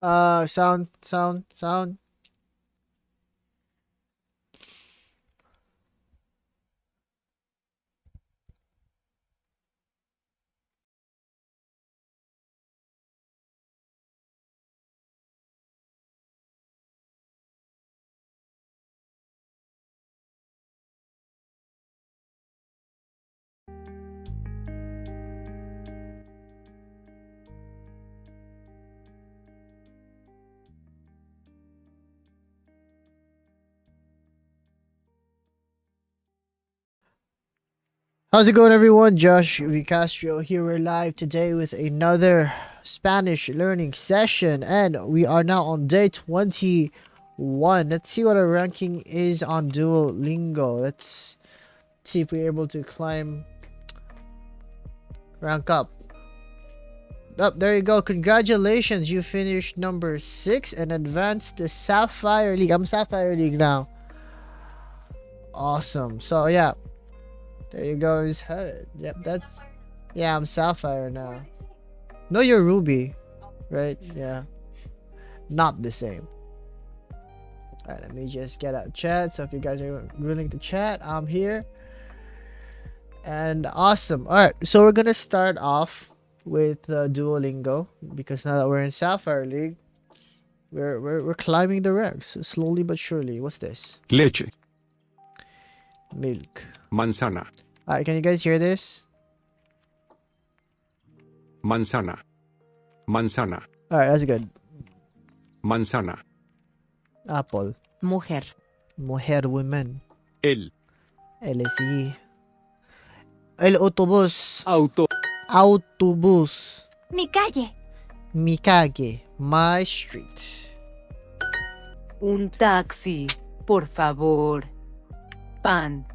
Sound. How's it going, everyone? Josh V. Castro here. We're live today with another Spanish learning session, and we are now on day 21. Let's see what our ranking is on Duolingo. Let's see if we're able to rank up. Oh, there you go. Congratulations. You finished number 6 and advanced to Sapphire League. I'm Sapphire League now. Awesome. So, yeah. There you go, his head. Yep, that's... Yeah, I'm Sapphire now. No, you're Ruby. Right? Yeah. Not the same. Alright, let me just get out chat. So if you guys are willing to chat, I'm here. And awesome. Alright, so we're gonna start off with Duolingo. Because now that we're in Sapphire League, we're climbing the ranks. Slowly but surely. What's this? Leche. Milk. Manzana. Alright, can you guys hear this? Manzana. Manzana. Alright, that's good. Manzana. Apple. Mujer. Mujer, women. El. LSE. El autobús. Auto. Autobús. Mi calle. Mi calle. My street. Un taxi, por favor. Pan,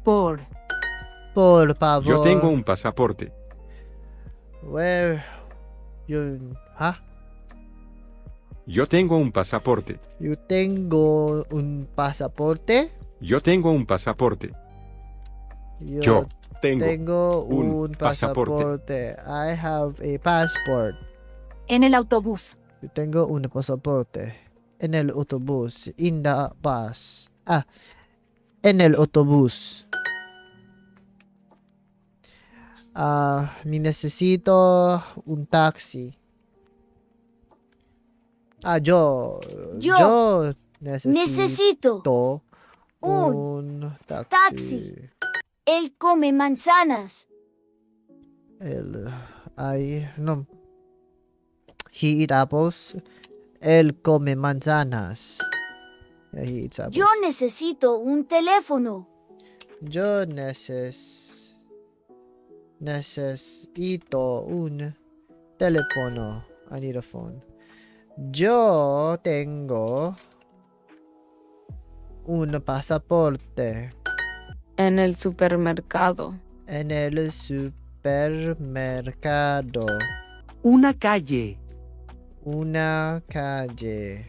por. Por favor. Yo tengo un pasaporte. Where you... Huh? Yo tengo un pasaporte. You tengo un pasaporte? Yo tengo un pasaporte. Yo tengo tengo un un pasaporte. I have a passport. En el autobús. Yo tengo un pasaporte. En el autobús. In the bus. En el autobús. Ni necesito un taxi. Yo necesito un taxi. Él come manzanas. No. He eat apples. Él come manzanas. Yeah, he eats apples. Yo necesito un teléfono. Yo necesito un teléfono. I need a phone. Yo tengo un pasaporte. En el supermercado. En el supermercado. Una calle. Una calle.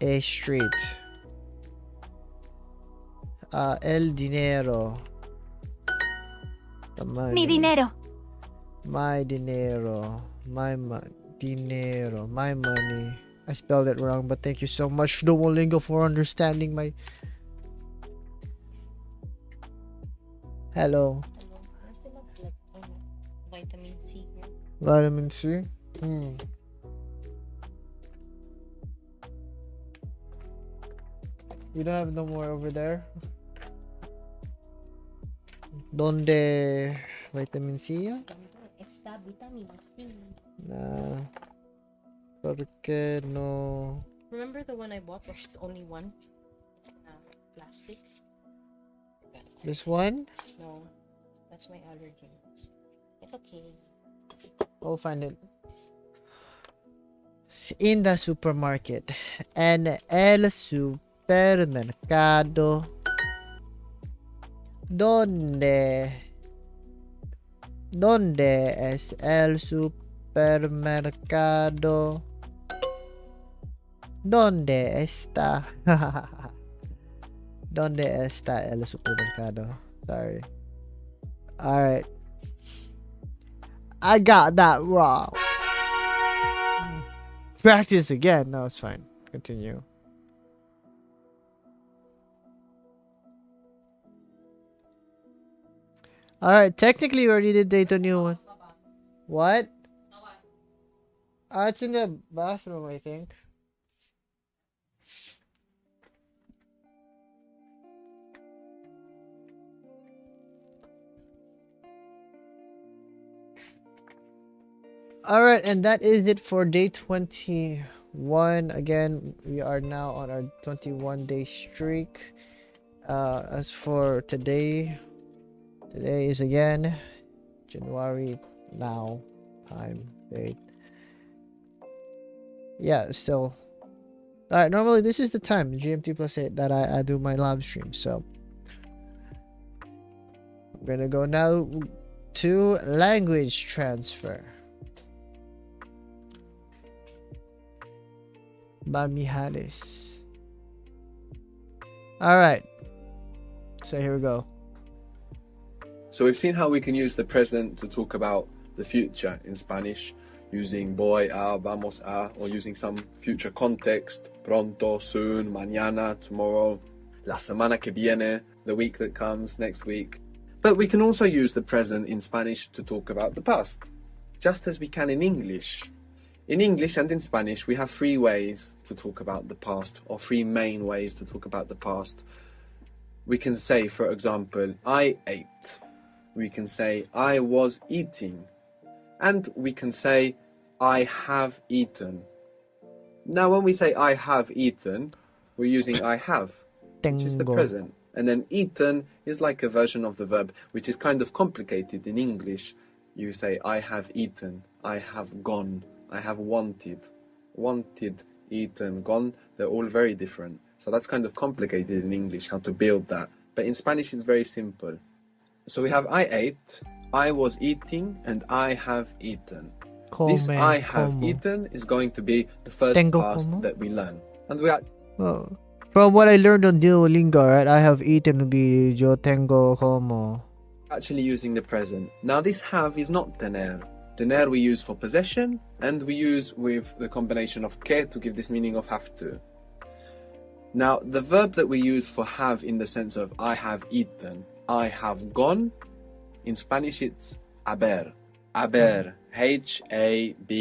A street. El dinero. The money. Mi dinero. My dinero. Dinero. My money. I spelled it wrong, but thank you so much, Duolingo, for understanding my... Hello. Vitamin C. Vitamin C? You don't have no more over there? ¿Dónde vitamin C? Está vitamina C. Nah. ¿Por qué no? Remember the one I bought where it's only one? It's plastic. This one? No, that's my allergy. It's okay. I'll find it. In the supermarket. En el supermercado. ¿Dónde es el supermercado? ¿Dónde está? ¿Dónde está el supermercado? Sorry. Alright. I got that wrong. Practice again. No, it's fine. Continue. Alright, technically we already did date a new one. What? It's in the bathroom, I think. Alright, and that is it for day 21. Again, we are now on our 21-day streak. As for today is again January now, time, date. Yeah, still. Alright, normally this is the time, GMT plus 8, that I do my live stream. So, I'm gonna go now to language transfer. By Mihalis. Alright. So here we go. So we've seen how we can use the present to talk about the future in Spanish, using voy a, vamos a, or using some future context, pronto, soon, mañana, tomorrow, la semana que viene, the week that comes, next week. But we can also use the present in Spanish to talk about the past, just as we can in English. In English and in Spanish, we have three ways to talk about the past, or three main ways to talk about the past. We can say, for example, I ate. We can say, I was eating. And we can say, I have eaten. Now, when we say I have eaten, we're using I have, which is the Tengo. present. And then eaten is like a version of the verb, which is kind of complicated in English. You say, I have eaten, I have gone, I have wanted. Wanted, eaten, gone, they're all very different. So that's kind of complicated in English, how to build that. But in Spanish, it's very simple. So we have I ate, I was eating, and I have eaten. This Come, I have como. eaten is going to be the first Tengo past como? that we learn. And we are Oh. From what I learned on Duolingo, right? I have eaten would be yo tengo como. actually using the present. Now this have is not tener. Tener we use for possession, and we use with the combination of que to give this meaning of have to. Now the verb that we use for have in the sense of I have eaten, I have gone, in Spanish it's haber. Haber.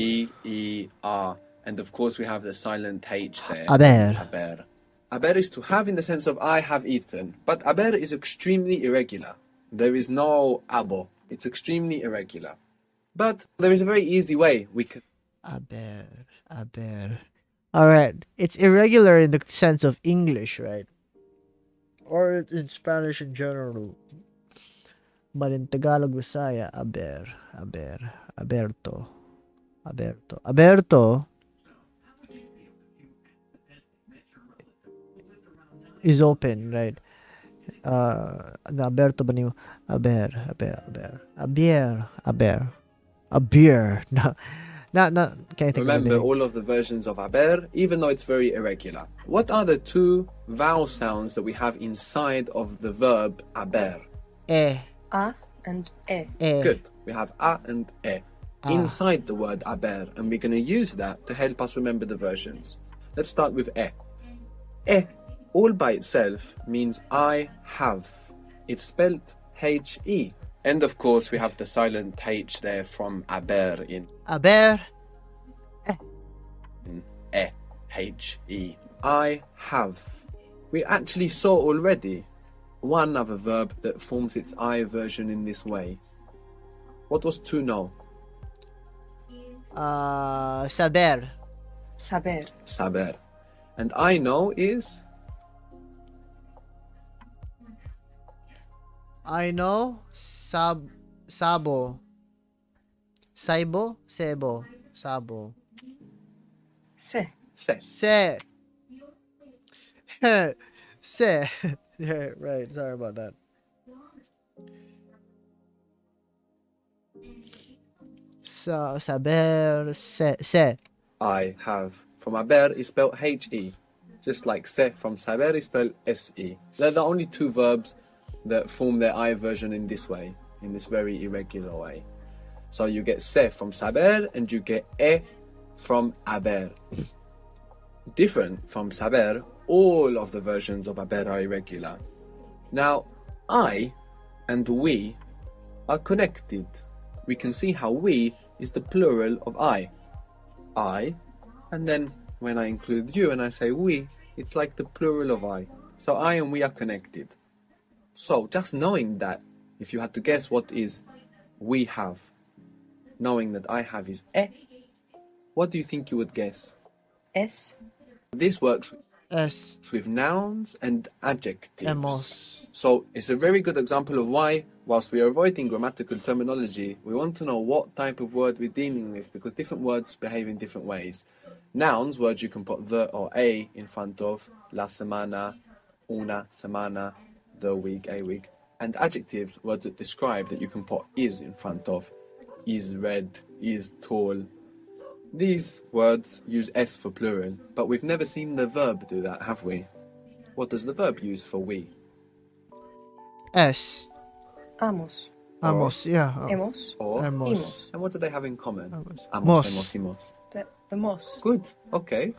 H-A-B-E-R. And of course we have the silent H there. Haber. Haber. Haber is to have in the sense of I have eaten. But haber is extremely irregular. There is no abo. It's extremely irregular. But there is a very easy way we can... Aber. Alright. It's irregular in the sense of English, right? Or in Spanish in general. But in Tagalog, Visaya, Aberto. Aberto is open, right? The Aberto ba niyo? Aber. A beer. No, can't think Remember of it. all of the versions of haber, even though it's very irregular. What are the two vowel sounds that we have inside of the verb haber? Eh. A and E. Good. We have a and e Ah. inside the word haber, and we're going to use that to help us remember the versions. Let's start with e. E, all by itself, means I have. It's spelled H-E. And of course, we have the silent H there from haber in Aber. E, H-E. I have. We actually saw already one other verb that forms its I version in this way. What was to know? Saber. Saber. Saber. And I know is I know. Sabo. Saibo. Sebo. Sabo. Se. se. Se. Se. Yeah, right. Sorry about that. So, saber. Se. I have. From haber is spelled H-E. Just like se from saber is spelled S-E. They're the only two verbs that form their I version in this way, in this very irregular way. So you get se from saber and you get e from haber. Different from saber, all of the versions of haber are irregular. Now, I and we are connected. We can see how we is the plural of I, and then when I include you and I say we, it's like the plural of I. So I and we are connected. So just knowing that, if you had to guess what is we have, knowing that I have is what do you think you would guess? Es. This works S. with nouns and adjectives. Emos. So it's a very good example of why, whilst we are avoiding grammatical terminology, we want to know what type of word we're dealing with, because different words behave in different ways. Nouns, words you can put the or a in front of, la semana, una semana, the week, a week. And adjectives, words that describe, that you can put is in front of, is red, is tall. These words use s for plural, but we've never seen the verb do that, have we? What does the verb use for we? S. Amos. Amos, yeah. Hemos. Or Emos. Imos. and what do they have in common? Amos. Amos, Mos. hemos, hemos. The mos. Good. Okay.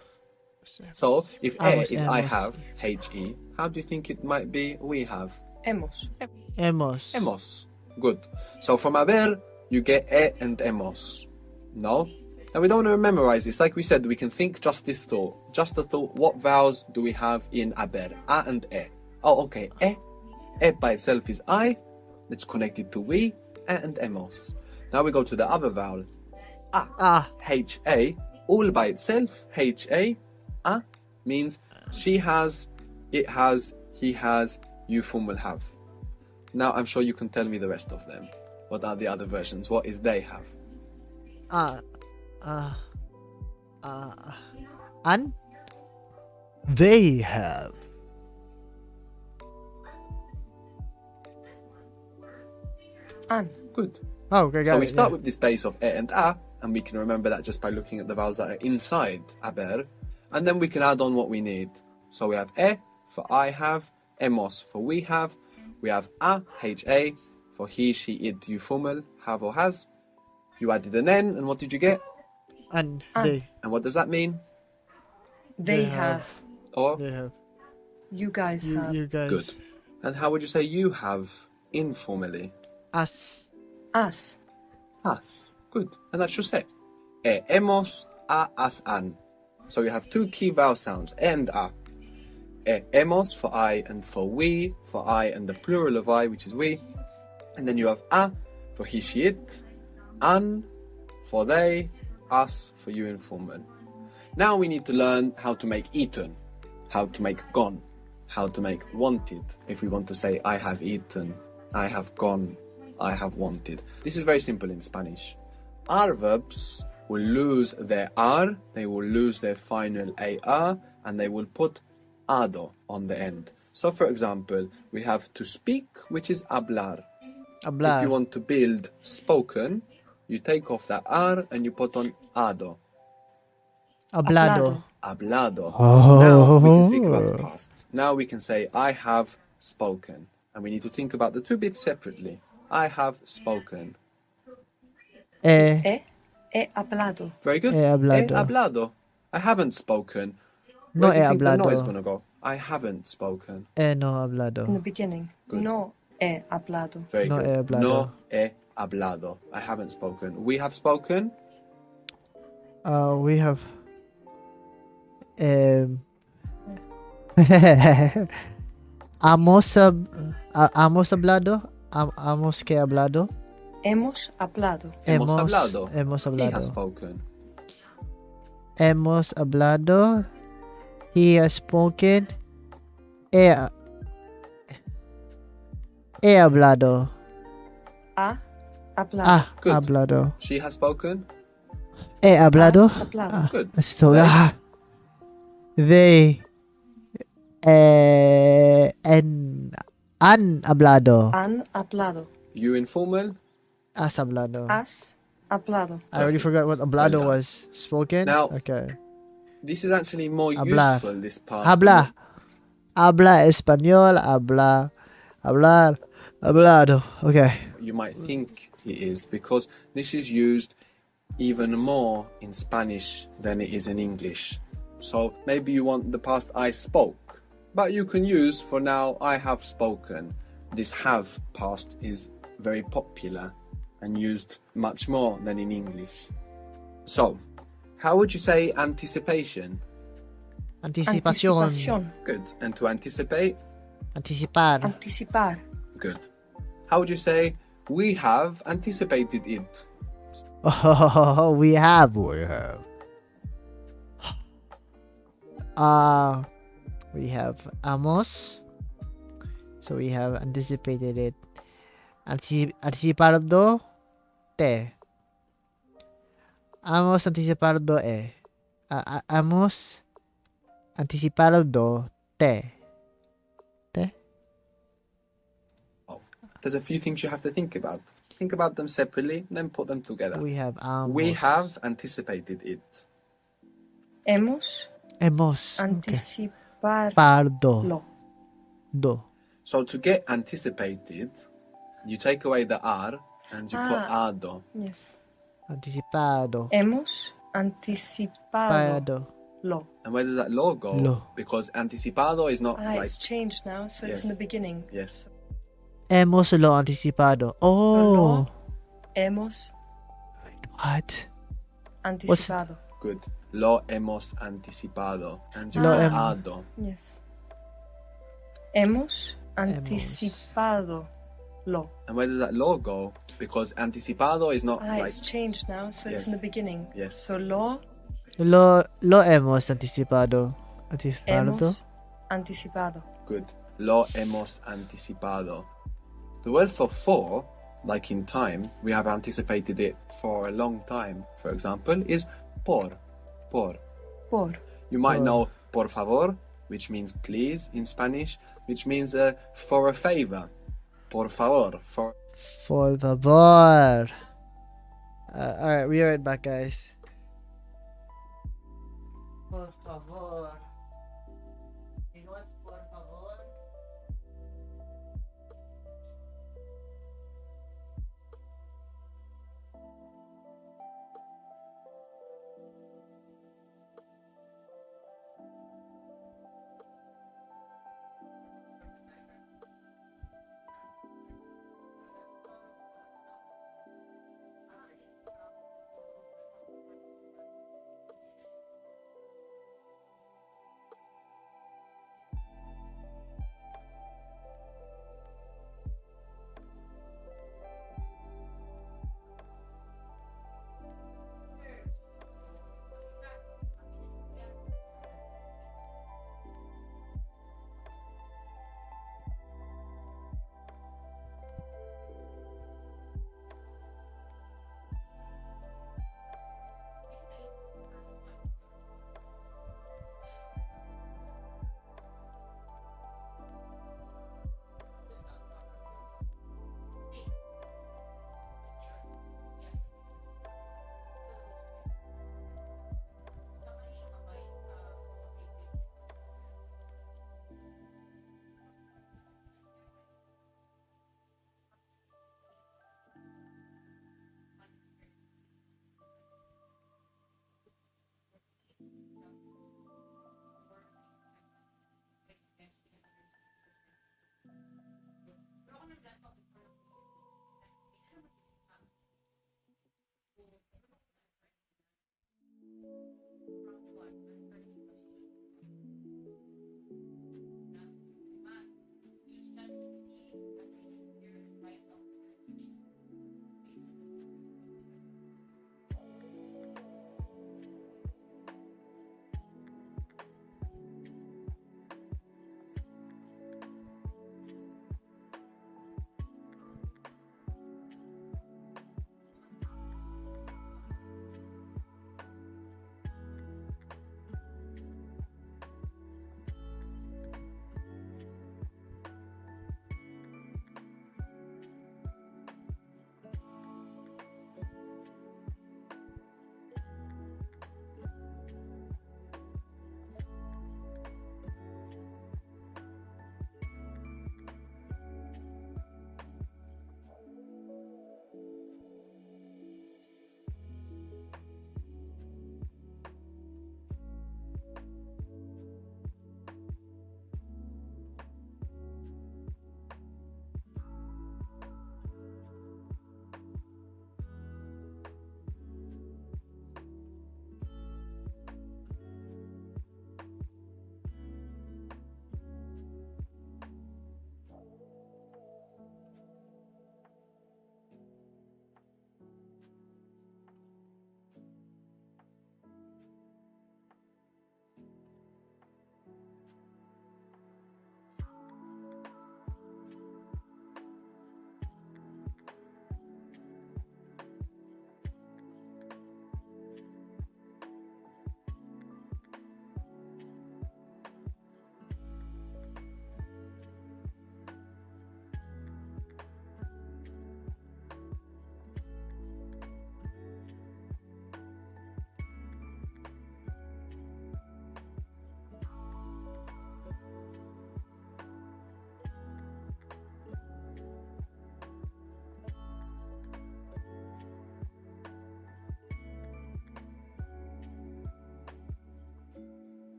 So if Amos, is I emos. have, he, how do you think it might be we have? Hemos. Emos. Hemos. Good. So from haber, you get and hemos. No? Now we don't want to memorize this. Like we said, we can think just this thought. Just the thought, what vowels do we have in haber? A and e. Oh, okay. E by itself is I. It's connected to we and hemos. Now we go to the other vowel. A. Ah. H-A, all by itself, H-A, means she has, it has, he has, you form will have. Now I'm sure you can tell me the rest of them. What are the other versions? What is they have? An. They have. An. Good. Oh, okay, got So it, we start yeah. with this base of e and a, and we can remember that just by looking at the vowels that are inside haber, and then we can add on what we need. So we have e for I have, hemos for we have a, ha, for he, she, it, you formal, have or has. You added an n, and what did you get? And An. they. And what does that mean? They They have. Or They have. You guys have. You guys. good. And how would you say you have informally? Us. Us. Us. Good. And that should say hemos, a, as, an. So you have two key vowel sounds, e and a. Hemos for I and for we, for I and the plural of I, which is we. And then you have a for he, she, it. An for they, us for you informal. Now we need to learn how to make eaten, how to make gone, how to make wanted. If we want to say I have eaten, I have gone, I have wanted. This is very simple in Spanish. Our verbs will lose their R, they will lose their final AR, and they will put ado on the end. So for example, we have to speak, which is hablar. Hablar. If you want to build spoken, you take off that R and you put on ado. Hablado. Hablado. Oh. Now we can speak about the past. Now we can say I have spoken. And we need to think about the two bits separately. I have spoken. Eh. He hablado. Very good. He hablado. hablado. I haven't spoken. No Where do he you think the no is hablado. going to go? I haven't spoken. No In the hablado. beginning. Good. No he hablado. Very No good. he hablado. No he hablado. I haven't spoken. We have spoken. We have. Hemos hablado. Hemos que hablado. Hemos hablado. Hemos hablado. Hemos He has hablado. spoken. Hemos hablado. He has spoken. He hablado. Ha hablado. Ah, Good. hablado. She has spoken. He hablado. Hablado. Good. Esto, They. They. Han hablado. Han hablado. You informal. Has hablado. Has hablado. I already Perfect. forgot what Well hablado done. was. Spoken? Now- Okay. This is actually more Hablar. useful, this past. Habla. Habla español. Habla. Hablar. Hablado. Okay. You might think it is, because this is used even more in Spanish than it is in English. So maybe you want the past I spoke, but you can use for now I have spoken. This have past is very popular and used much more than in English. So, how would you say anticipation? Anticipación. Good. And to anticipate? Anticipar. Anticipar. Good. How would you say we have anticipated it? Oh, we have. We have amos. So we have anticipated it. Anticipardo te. Hemos anticipado hemos anticipado te. Oh, there's a few things you have to think about. Think about them separately, then put them together. We have We have anticipated it. Hemos hemos anticipado. pardo do. So to get anticipated, you take away the R and you put ado. Yes. Anticipado. Hemos anticipado. Lo. And where does that lo go? Lo. Because anticipado is not like... It's changed now, so it's in Yes. the beginning. Yes. Hemos lo anticipado. Oh. lo hemos What? anticipado. Good. Lo hemos anticipado. And you Lo put hem- ado. Yes. Hemos anticipado. Lo. And where does that lo go? Because anticipado is not like... It's changed now, so it's Yes. in the beginning. Yes. So lo Lo hemos anticipado. Anticipado. hemos anticipado. Good. Lo hemos anticipado. The word for, like in time, we have anticipated it for a long time, for example, is por. Por. Por. You might Por. know por favor, which means please in Spanish, which means for a favor. Por favor. Por favor. Alright, we are right back, guys. Por favor. You know what's por favor?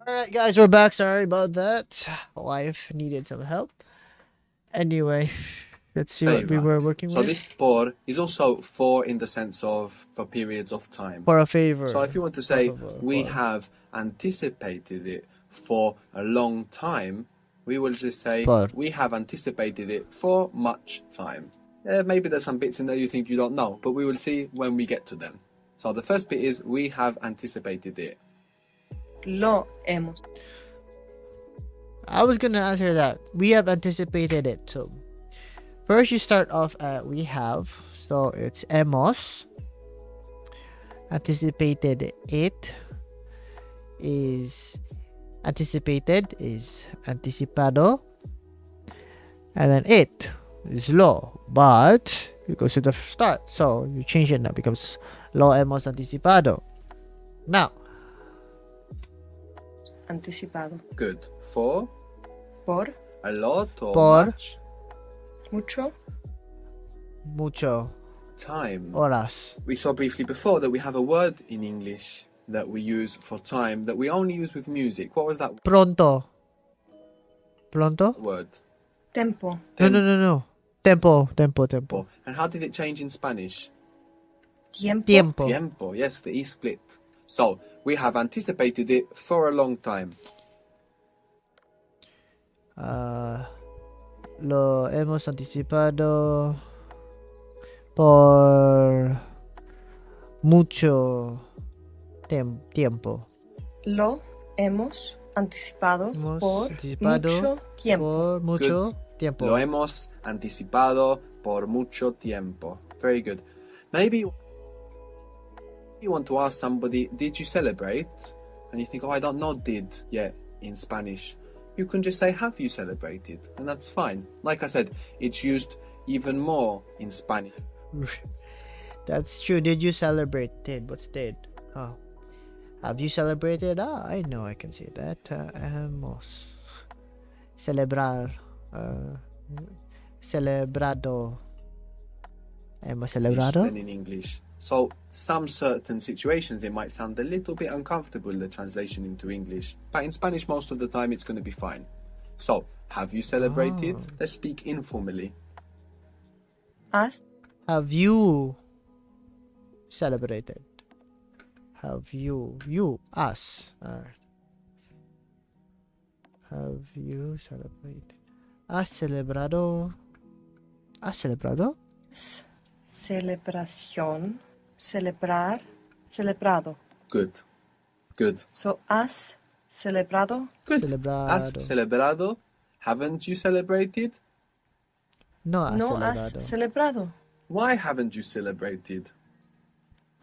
Alright, guys, we're back. Sorry about that. Wife needed some help. Anyway, let's see what we Favor. were working So with. this por is also for in the sense of for periods of time. For a favor. So if you want to say Por favor, we por. have anticipated it for a long time, we will just say Por. we have anticipated it for much time. Maybe there's some bits in there you think you don't know, but we will see when we get to them. So the first bit is we have anticipated it. Lo hemos. I was gonna answer that. We have anticipated it. So first you start off at we have. So it's hemos. Anticipated it is anticipated is anticipado. And then it is lo. But it goes to the start. So you change it now. It becomes lo hemos anticipado. Now Anticipado. Good. For Por. a lot or Por. much Mucho. mucho time. horas. We saw briefly before that we have a word in English that we use for time that we only use with music. What was that Pronto. Pronto? word? Tempo. No. Tempo. And how did it change in Spanish? Tiempo. Tiempo. Tiempo. Yes, the E split. So we have anticipated it for a long time. Lo hemos anticipado por mucho tiempo. Lo hemos anticipado Hemos por anticipado mucho tiempo. Por mucho Good. tiempo. Lo hemos anticipado por mucho tiempo. Very good. Maybe you want to ask somebody, did you celebrate? And you think, oh, I don't know did yet in Spanish. You can just say, have you celebrated? And that's fine. Like I said, it's used even more in Spanish. That's true. Did you celebrate? Did. What's did? Oh. Have you celebrated? I know I can say that. Hemos celebrar. Celebrado. Hemos celebrado? Than in English. So some certain situations it might sound a little bit uncomfortable, the translation into English. But in Spanish most of the time it's going to be fine. So, have you celebrated? Oh. Let's speak informally. Has. Have you celebrated? Have you, us. Have you celebrated? ¿Has celebrado? ¿Has celebrado? Celebración. Celebrar. Celebrado. Good. Good. So, has celebrado. Good. Celebrado. Has celebrado? Haven't you celebrated? No has No celebrado. has celebrado. Why haven't you celebrated?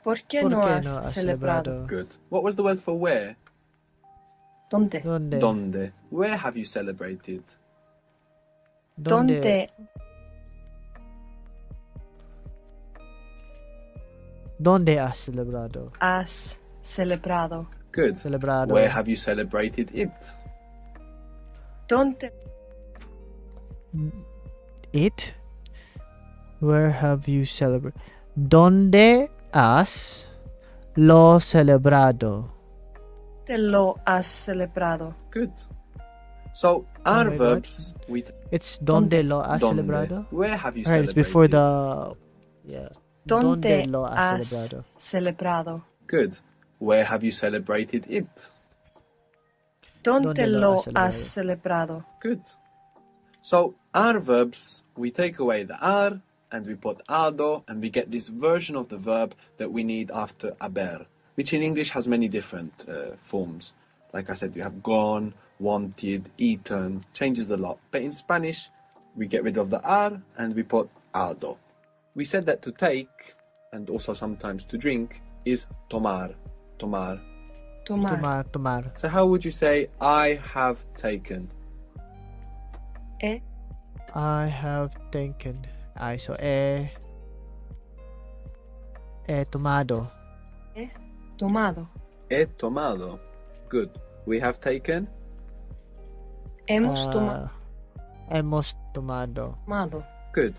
¿Por qué ¿Por no qué has no has celebrado? celebrado? Good. What was the word for where? ¿Dónde? ¿Dónde? Donde. Where have you celebrated? ¿Dónde? ¿Dónde has celebrado? Has celebrado. Good. Celebrado. Where have you celebrated it? ¿Dónde? It? Where have you celebrated? ¿Dónde has lo celebrado? ¿Te lo has celebrado? Good. So our my God. verbs with It's ¿Dónde lo has donde. celebrado? Where have you Alright, it's celebrated? before the... Yeah. ¿Dónde lo has has celebrado? celebrado? Good. Where have you celebrated it? ¿Dónde lo lo has has celebrado? Good. So our verbs, we take away the ar and we put ado and we get this version of the verb that we need after haber, which in English has many different forms. Like I said, you have gone, wanted, eaten, changes a lot. But in Spanish, we get rid of the ar and we put ado. We said that to take, and also sometimes to drink, is tomar. Tomar. Tomar. Tomar. So how would you say, I have taken? He I have taken. So he tomado. tomado. He tomado. Good. We have taken? Hemos Hemos tomado. tomado. Good.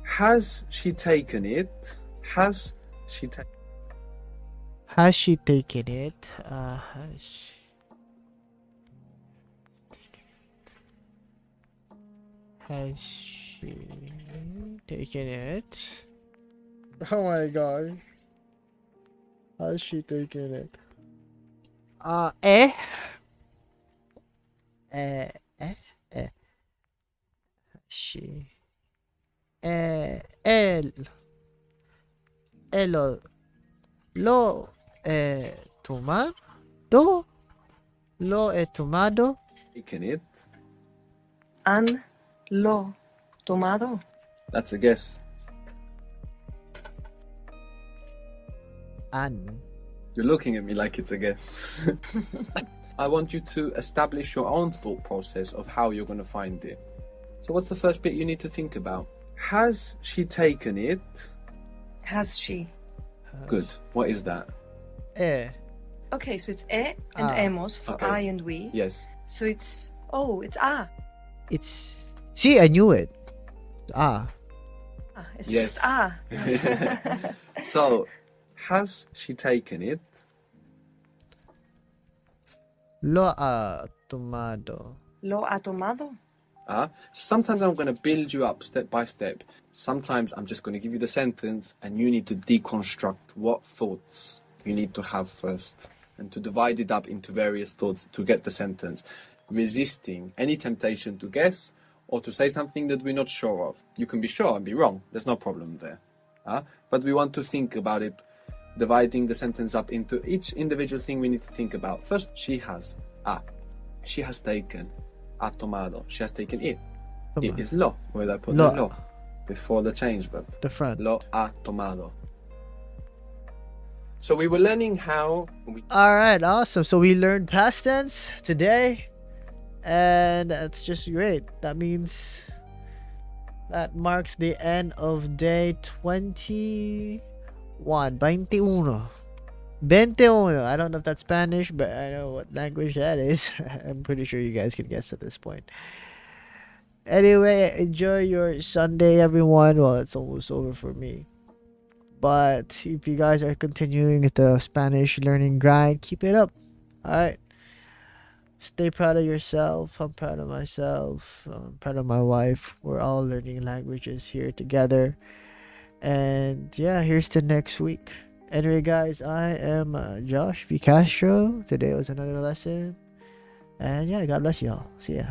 Has she taken it? Has she taken Has she taken it? Has she... Has she taken it? Oh my gosh. Has she taken it? Eh? She. El. Elo. Lo. Tomado. Lo he tomado. Taken it. ¿Han lo tomado? That's a guess. An. You're looking at me like it's a guess. I want you to establish your own thought process of how you're going to find it. So what's the first bit you need to think about? Has she taken it? Has she? Good. What is that? Okay, so it's and hemos for Okay. I and we. Yes. So it's it's a. It's. See, I knew it. It's Yes. just a. So, has she taken it? Lo ha tomado. Lo ha tomado? Sometimes I'm going to build you up step by step. Sometimes I'm just going to give you the sentence and you need to deconstruct what thoughts you need to have first and to divide it up into various thoughts to get the sentence. Resisting any temptation to guess or to say something that we're not sure of. You can be sure and be wrong. There's no problem there. But we want to think about it, dividing the sentence up into each individual thing we need to think about. First, she has. She has taken. Ha tomado. She has taken it. It is lo. Where I put Lo. the lo before the change verb. The front. Lo ha tomado. So we were learning how we Alright, awesome. So we learned past tense today. And that's just great. That means that marks the end of day 21. 21. I don't know if that's Spanish, but I know what language that is. I'm pretty sure you guys can guess at this point. Anyway, enjoy your Sunday, everyone. Well, it's almost over for me. But if you guys are continuing with the Spanish learning grind, keep it up. Alright. Stay proud of yourself. I'm proud of myself. I'm proud of my wife. We're all learning languages here together. And yeah, here's to next week. Anyway, guys, I am Josh B. Castro. Today was another lesson. And yeah, God bless y'all. See ya.